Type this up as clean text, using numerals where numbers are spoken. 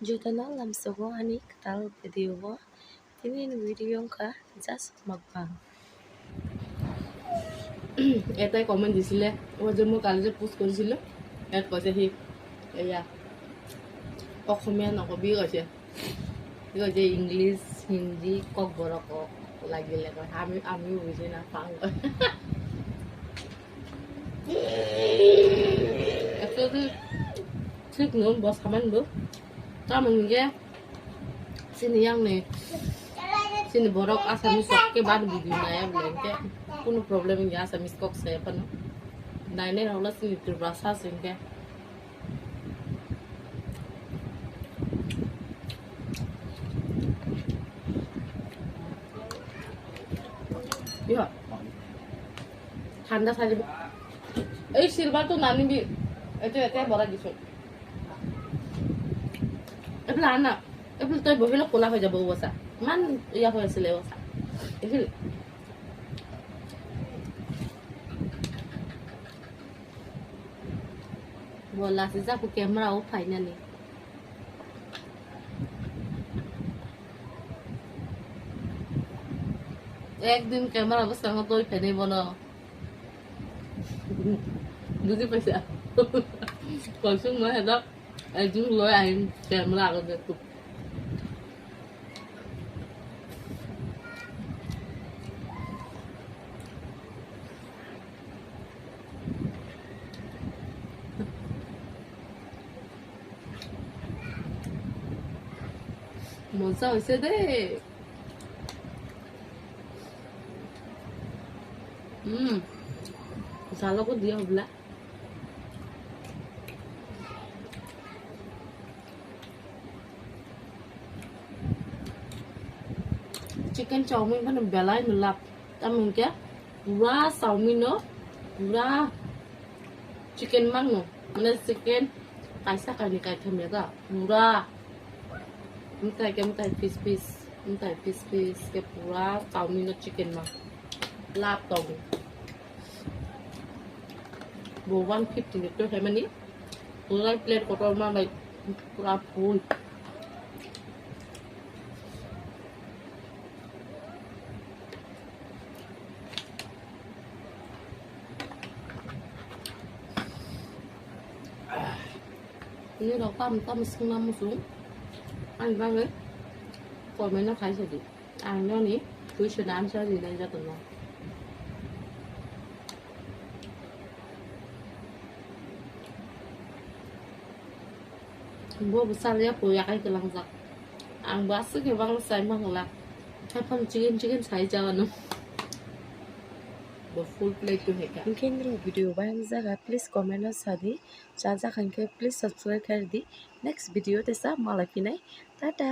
Jutana lam sogo ani katal video bo tinin video ka just mukbang এটাই comment দিছিলে মই যে মই কালি যে পোষ্ট কৰিছিলোঁ ইয়াত কৈছে সি এয়া অসমীয়া নকবি কৈছে সি কৈছে ইংলিছ হিন্দী কক বৰ কক লাগিলে কয় আমিও বুজি নাপাওঁ একচুৱেলি ঠিক nun bos kaman bu kamu nge sini yang nih sini borok asamis kok ke baru video na ya belengke কোনো problem ya asamis kok saya penuh nah ini Allah sini terberasa sehingga ya ঠান্ডা সাজে এই silver তো নানিবি এটা বড় কিছু এগুলো আনা এগুলো তই বহিলে কোলা হৈ যাব বসা ইমান ইয়া হৈ আছিলে বসা দেখিলি বলা সিজা কো ক্যামেরা ও ফাইনালি একদিন ক্যামেরা অবস্থা তই ফেনে বনা বুঝি পাইছা কৈছো মই হেদক একদিন লৈ আহিম ক্যামেরা আগতে মজা হৈছে দেই জালকো দিয়া হবলা চিকেন চাউমিন মানে বেলাই নোলাপ তামিনকে পুরা চাউমিন পুরা চিকেন মাংনো মানে চিকেন কাইসা কানি কাই থামেগা পুরা minta piece ke pura chow mein और चिकन मा लाप तो वो 150 रुपये है मनी पूरा प्लेट को तो मां लाइक पूरा full ini rokam tam setengah musuh anh vâng ấy còn mấy nó khai sao đi anh nó ní cứ cho đám sao gì đây ra tụi nó bố besar ya punya kayak gelang zak ang basi ke bang saya mah gelak hai pun chicken saya jalan bo full plate to heka इनके video bye जगह please comment और सादी चाचा खान के please subscribe कर दी next video ते सा माला की नहीं टाटा।